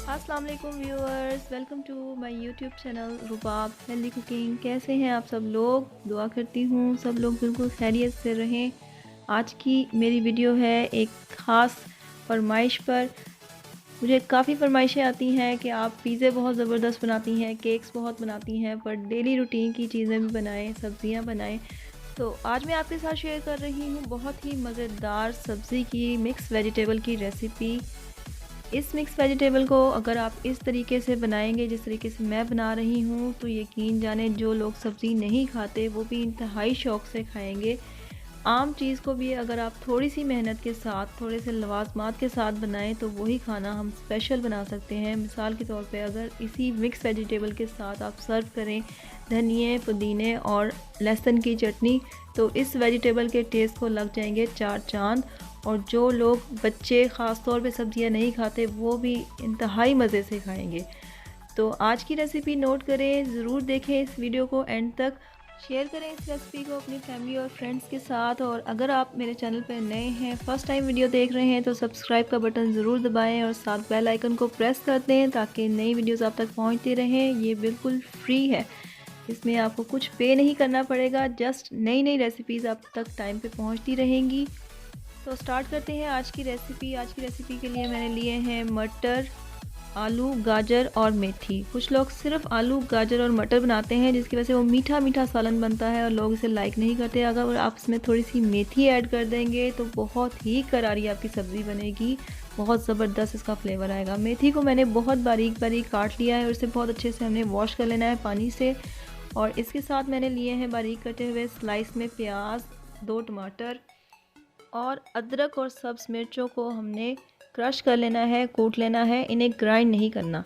अस्सलाम वालेकुम viewers, welcome to my YouTube channel Rubab healthy cooking. कैसे हैं आप सब लोग? दुआ करती हूँ सब लोग बिल्कुल खैरियत से रहें। आज की मेरी वीडियो है एक ख़ास फरमाइश पर। मुझे काफ़ी फरमाइशें आती हैं कि आप पिज़्ज़े बहुत ज़बरदस्त बनाती हैं, केक्स बहुत बनाती हैं, पर डेली रूटीन की चीज़ें भी बनाएं, सब्ज़ियाँ बनाएं। तो आज मैं आपके साथ शेयर कर रही हूँ बहुत ही मज़ेदार सब्ज़ी की मिक्स वेजिटेबल की रेसिपी। इस मिक्स वेजिटेबल को अगर आप इस तरीके से बनाएंगे जिस तरीके से मैं बना रही हूँ, तो यकीन जाने जो लोग सब्ज़ी नहीं खाते वो भी इंतहाई शौक़ से खाएंगे। आम चीज़ को भी अगर आप थोड़ी सी मेहनत के साथ, थोड़े से लवाजमात के साथ बनाएं तो वही खाना हम स्पेशल बना सकते हैं। मिसाल के तौर पे अगर इसी मिक्स वेजिटेबल के साथ आप सर्व करें धनिए, पुदीने और लहसुन की चटनी, तो इस वेजिटेबल के टेस्ट को लग जाएंगे चार चांद। और जो लोग बच्चे ख़ास तौर पे सब्ज़ियाँ नहीं खाते वो भी इंतहाई मज़े से खाएंगे। तो आज की रेसिपी नोट करें, ज़रूर देखें इस वीडियो को एंड तक। शेयर करें इस रेसिपी को अपनी फैमिली और फ्रेंड्स के साथ। और अगर आप मेरे चैनल पर नए हैं, फ़र्स्ट टाइम वीडियो देख रहे हैं, तो सब्सक्राइब का बटन ज़रूर दबाएं और साथ बेल आइकन को प्रेस कर दें ताकि नई वीडियोस आप तक पहुंचती रहें। ये बिल्कुल फ्री है, इसमें आपको कुछ पे नहीं करना पड़ेगा, जस्ट नई नई रेसिपीज़ आप तक टाइम पे पहुंचती रहेंगी। तो स्टार्ट करते हैं आज की रेसिपी। आज की रेसिपी के लिए मैंने लिए हैं मटर, आलू, गाजर और मेथी। कुछ लोग सिर्फ आलू, गाजर और मटर बनाते हैं जिसकी वजह से वो मीठा मीठा सालन बनता है और लोग इसे लाइक नहीं करते। अगर आप इसमें थोड़ी सी मेथी ऐड कर देंगे तो बहुत ही करारी आपकी सब्ज़ी बनेगी, बहुत ज़बरदस्त इसका फ्लेवर आएगा। मेथी को मैंने बहुत बारीक बारीक काट लिया है और इसे बहुत अच्छे से हमने वॉश कर लेना है पानी से। और इसके साथ मैंने लिए हैं बारीक कटे हुए स्लाइस में प्याज, 2 टमाटर और अदरक और सब्ज़ मिर्चों को हमने क्रश कर लेना है, कूट लेना है, इन्हें ग्राइंड नहीं करना।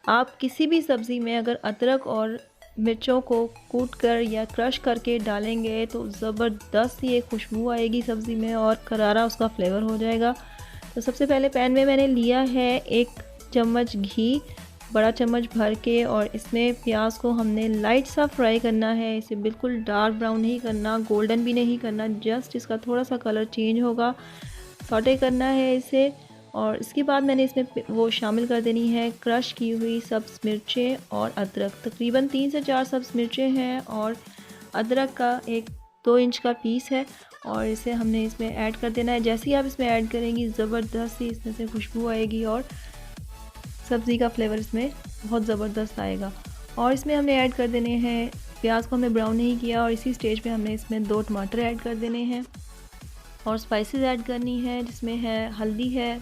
आप किसी भी सब्ज़ी में अगर अदरक और मिर्चों को कूट कर या क्रश करके डालेंगे तो ज़बरदस्त ये खुशबू आएगी सब्ज़ी में और करारा उसका फ्लेवर हो जाएगा। तो सबसे पहले पैन में मैंने लिया है 1 चम्मच घी, बड़ा चम्मच भर के, और इसमें प्याज को हमने लाइट सा फ्राई करना है। इसे बिल्कुल डार्क ब्राउन नहीं करना, गोल्डन भी नहीं करना, जस्ट इसका थोड़ा सा कलर चेंज होगा, सॉटे करना है इसे। और इसके बाद मैंने इसमें वो शामिल कर देनी है क्रश की हुई सब्ज़ मिर्चें और अदरक। तकरीबन 3 से 4 सब्ज़ मिर्चें हैं और अदरक का 1-2 इंच का पीस है, और इसे हमने इसमें ऐड कर देना है। जैसे ही आप इसमें ऐड करेंगी ज़बरदस्त सी इसमें से खुशबू आएगी और सब्ज़ी का फ्लेवर इसमें बहुत ज़बरदस्त आएगा। और इसमें हमने ऐड कर देने हैं, प्याज को हमने ब्राउन नहीं किया, और इसी स्टेज पे हमने इसमें 2 टमाटर ऐड कर देने हैं और स्पाइसेस ऐड करनी है जिसमें है हल्दी है,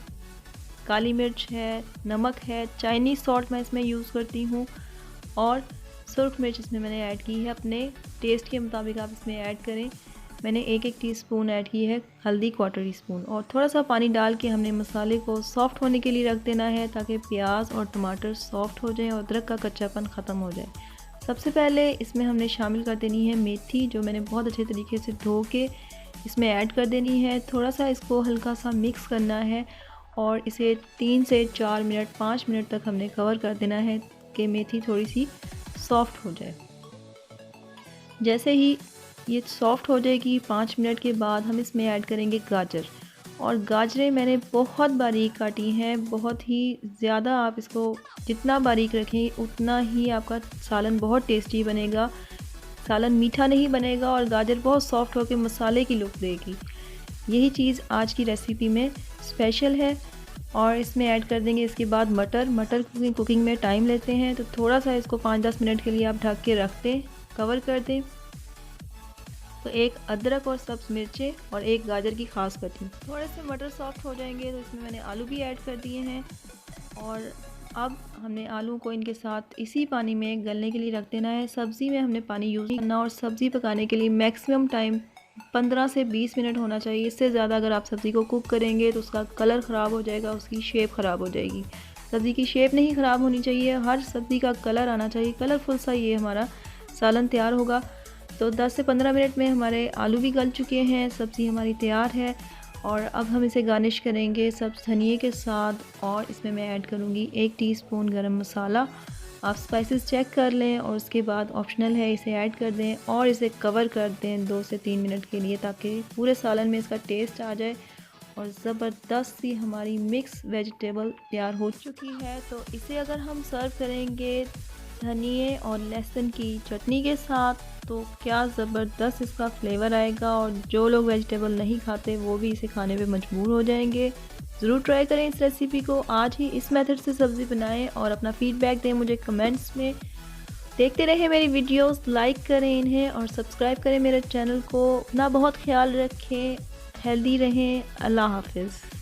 काली मिर्च है, नमक है, चाइनीज़ सॉल्ट मैं इसमें यूज़ करती हूँ, और सुर्ख मिर्च इसमें मैंने ऐड की है। अपने टेस्ट के मुताबिक आप इसमें ऐड करें। मैंने 1-1 टीस्पून ऐड की है हल्दी, 1/4 टीस्पून, और थोड़ा सा पानी डाल के हमने मसाले को सॉफ़्ट होने के लिए रख देना है ताकि प्याज और टमाटर सॉफ़्ट हो जाएं और अदरक का कच्चापन ख़त्म हो जाए। सबसे पहले इसमें हमने शामिल कर देनी है मेथी, जो मैंने बहुत अच्छे तरीके से धो के इसमें ऐड कर देनी है। थोड़ा सा इसको हल्का सा मिक्स करना है और इसे 3 से 4 मिनट, 5 मिनट तक हमने कवर कर देना है कि मेथी थोड़ी सी सॉफ़्ट हो जाए। जैसे ही ये सॉफ़्ट हो जाएगी 5 मिनट के बाद हम इसमें ऐड करेंगे गाजर, और गाजरें मैंने बहुत बारीक काटी हैं, बहुत ही ज़्यादा। आप इसको जितना बारीक रखें उतना ही आपका सालन बहुत टेस्टी बनेगा। सालन मीठा नहीं बनेगा और गाजर बहुत सॉफ़्ट होकर मसाले की लुक देगी। यही चीज़ आज की रेसिपी में स्पेशल है। और इसमें ऐड कर देंगे इसके बाद मटर। मटर कुकिंग में टाइम लेते हैं, तो थोड़ा सा इसको 5-10 मिनट के लिए आप ढक के रख दें, कवर कर दें। तो 1 अदरक और सब्ज़ मिर्चें और 1 गाजर की खास कटिंग। थोड़े से मटर सॉफ्ट हो जाएंगे तो इसमें मैंने आलू भी ऐड कर दिए हैं, और अब हमने आलू को इनके साथ इसी पानी में गलने के लिए रख देना है। सब्ज़ी में हमने पानी यूज़ नहीं करना, और सब्ज़ी पकाने के लिए मैक्सिमम टाइम 15 से 20 मिनट होना चाहिए। इससे ज़्यादा अगर आप सब्ज़ी को कुक करेंगे तो उसका कलर ख़राब हो जाएगा, उसकी शेप ख़राब हो जाएगी। सब्ज़ी की शेप नहीं ख़राब होनी चाहिए, हर सब्ज़ी का कलर आना चाहिए, कलरफुल सा ये हमारा सालन तैयार होगा। तो 10 से 15 मिनट में हमारे आलू भी गल चुके हैं, सब्ज़ी हमारी तैयार है। और अब हम इसे गार्निश करेंगे सब्ज़ धनिए के साथ, और इसमें मैं ऐड करूँगी 1 टीस्पून गरम मसाला। आप स्पाइसेस चेक कर लें और उसके बाद ऑप्शनल है, इसे ऐड कर दें और इसे कवर कर दें 2 से 3 मिनट के लिए ताकि पूरे सालन में इसका टेस्ट आ जाए और ज़बरदस्त सी हमारी मिक्स वेजिटेबल तैयार हो चुकी है। तो इसे अगर हम सर्व करेंगे धनिए और लहसुन की चटनी के साथ तो क्या ज़बरदस्त इसका फ्लेवर आएगा, और जो लोग वेजिटेबल नहीं खाते वो भी इसे खाने पे मजबूर हो जाएंगे। ज़रूर ट्राई करें इस रेसिपी को, आज ही इस मेथड से सब्ज़ी बनाएं और अपना फीडबैक दें मुझे कमेंट्स में। देखते रहें मेरी वीडियोस, लाइक करें इन्हें और सब्सक्राइब करें मेरे चैनल को। अपना बहुत ख्याल रखें, हेल्दी रहें। अल्लाह हाफिज़।